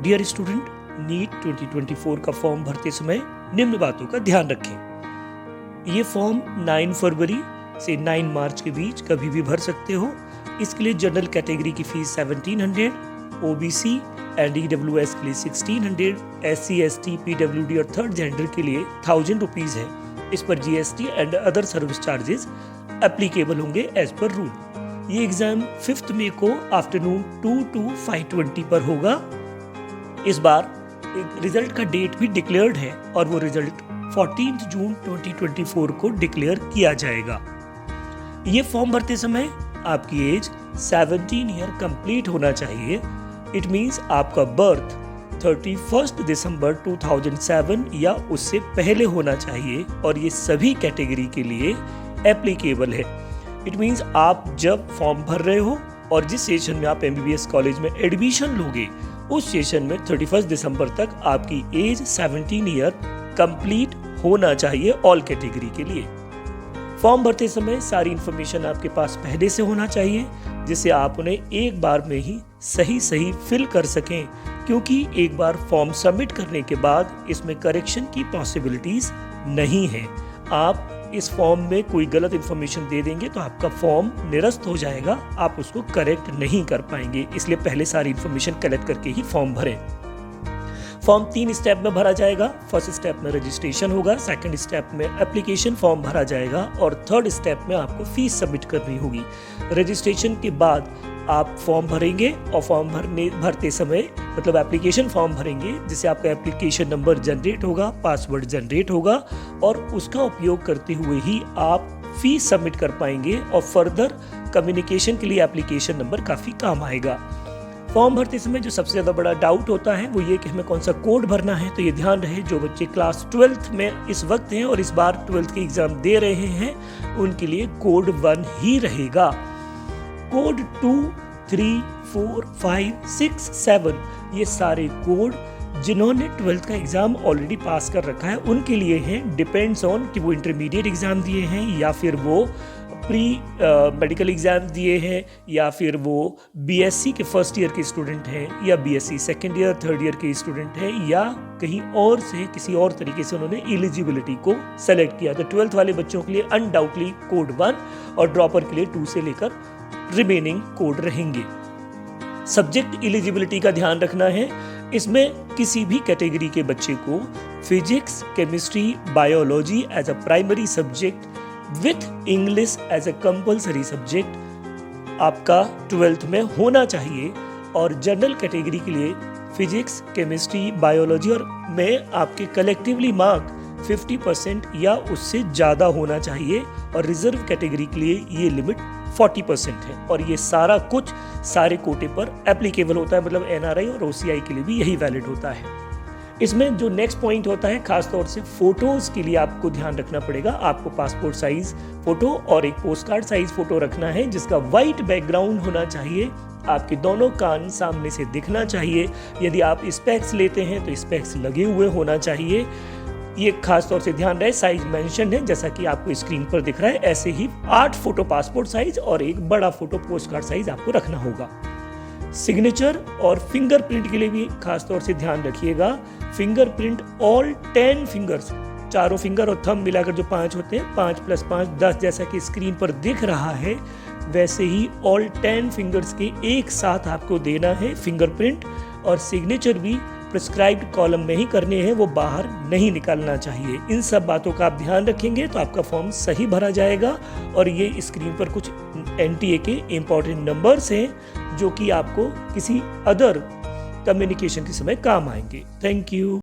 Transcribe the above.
Dear student, NEET 2024 का form भरते समय निम्न बातों का ध्यान रखें। ये फॉर्म 9 फरवरी से 9 मार्च के बीच कभी भी भर सकते हो। इसके लिए जनरल कैटेगरी की फीस 1700, ओबीसी एंड ईडब्ल्यूएस के लिए 1600, एससी एसटी पीडब्ल्यूडी और थर्ड जेंडर के लिए 1000 रुपीज है। इस पर GST and other service charges applicable होंगे एज पर रूल। ये एग्जाम 5 मई को आफ्टरनून 2 to 5:20 पर होगा। इस बार एक रिजल्ट का डेट भी डिक्लेयर्ड है और वो रिजल्ट 14 जून 2024 को डिक्लेयर किया जाएगा। ये फॉर्म भरते समय आपकी एज 17 ईयर कंप्लीट होना चाहिए। इट मींस आपका बर्थ 31 दिसंबर 2007 या उससे पहले होना चाहिए और ये सभी कैटेगरी के लिए एप्लीकेबल है। इट मींस आप जब फॉर्म भर रहे हो और जिस सेशन में आप एमबीबीएस कॉलेज में एडमिशन लोगे उस सेशन में 31 दिसंबर तक आपकी एज 17 ईयर कंप्लीट होना चाहिए ऑल कैटेगरी के लिए। फॉर्म भरते समय सारी इंफॉर्मेशन आपके पास पहले से होना चाहिए जिससे आप उन्हें एक बार में ही सही फिल कर सकें, क्योंकि एक बार फॉर्म सबमिट करने के बाद इसमें करेक्शन की पॉसिबिलिटीज नहीं है। आप इस फॉर्म में कोई गलत इंफॉर्मेशन दे देंगे तो आपका फॉर्म निरस्त हो जाएगा, आप उसको करेक्ट नहीं कर पाएंगे। इसलिए पहले सारी इंफॉर्मेशन कलेक्ट करके ही फॉर्म भरें। फॉर्म 3 स्टेप में भरा जाएगा। फर्स्ट स्टेप में रजिस्ट्रेशन होगा, सेकंड स्टेप में एप्लीकेशन फॉर्म भरा जाएगा और थर्ड स्टेप में आपको फीस सबमिट करनी होगी। रजिस्ट्रेशन के बाद आप फॉर्म भरेंगे और फॉर्म भरते समय मतलब एप्लीकेशन फॉर्म भरेंगे जिससे आपका एप्लीकेशन नंबर जनरेट होगा, पासवर्ड जनरेट होगा और उसका उपयोग करते हुए ही आप फीस सबमिट कर पाएंगे और फर्दर कम्युनिकेशन के लिए एप्लीकेशन नंबर काफ़ी काम आएगा। फॉर्म भरते समय जो सबसे ज़्यादा बड़ा डाउट होता है वो ये कि हमें कौन सा कोड भरना है। तो ये ध्यान रहे जो बच्चे क्लास 12th में इस वक्त हैं और इस बार 12th के एग्ज़ाम दे रहे हैं उनके लिए कोड 1 ही रहेगा। कोड 2, 3, 4, 5, 6, 7 ये सारे कोड जिन्होंने 12th का एग्ज़ाम ऑलरेडी पास कर रखा है उनके लिए हैं। डिपेंड्स ऑन कि वो इंटरमीडिएट एग्ज़ाम दिए हैं या फिर वो प्री मेडिकल एग्ज़ाम दिए हैं या फिर वो बीएससी के फर्स्ट ईयर के स्टूडेंट हैं या BSc second year third year के स्टूडेंट हैं या कहीं और से किसी और तरीके से उन्होंने एलिजिबिलिटी को सेलेक्ट किया। तो 12th वाले बच्चों के लिए अनडाउटली कोड 1 और ड्रॉपर के लिए 2 से लेकर रिमेनिंग कोड रहेंगे। सब्जेक्ट एलिजिबिलिटी का ध्यान रखना है। इसमें किसी भी कैटेगरी के बच्चे को physics, chemistry, biology as a primary subject with English as a compulsory subject आपका 12th में होना चाहिए और जनरल कैटेगरी के लिए फिजिक्स, केमिस्ट्री, बायोलॉजी और में आपके कलेक्टिवली मार्क 50% या उससे ज़्यादा होना चाहिए और रिजर्व कैटेगरी के लिए ये लिमिट 40% है और ये सारा कुछ सारे कोटे पर एप्लीकेबल होता है, मतलब एनआरआई और ओसीआई के लिए भी यही वैलिड होता है। इसमें जो नेक्स्ट पॉइंट होता है खासतौर से फोटोज़ के लिए आपको ध्यान रखना पड़ेगा। आपको पासपोर्ट साइज फ़ोटो और एक पोस्ट कार्ड साइज फ़ोटो रखना है जिसका वाइट बैकग्राउंड होना चाहिए। आपके दोनों कान सामने से दिखना चाहिए। यदि आप स्पेक्स लेते हैं तो स्पेक्स लगे हुए होना चाहिए। ये खास तौर से ध्यान रहे साइज मेंशन है जैसा कि आपको स्क्रीन पर दिख रहा है। ऐसे ही 8 फोटो पासपोर्ट साइज और एक बड़ा फोटो पोस्ट कार्ड साइज आपको रखना होगा। सिग्नेचर और फिंगरप्रिंट के लिए भी खास तौर से ध्यान रखिएगा। फिंगरप्रिंट ऑल 10 फिंगर्स, चारों फिंगर और थंब मिलाकर जो 5 होते हैं, 5 + 5 10 जैसा कि स्क्रीन पर दिख रहा है वैसे ही ऑल 10 फिंगर्स के एक साथ आपको देना है फिंगरप्रिंट। और सिग्नेचर भी प्रिस्क्राइब्ड कॉलम में ही करने हैं, वो बाहर नहीं निकालना चाहिए। इन सब बातों का आप ध्यान रखेंगे तो आपका फॉर्म सही भरा जाएगा। और ये स्क्रीन पर कुछ एनटीए के इम्पोर्टेंट नंबर्स हैं जो कि आपको किसी अदर कम्युनिकेशन के समय काम आएंगे। Thank you.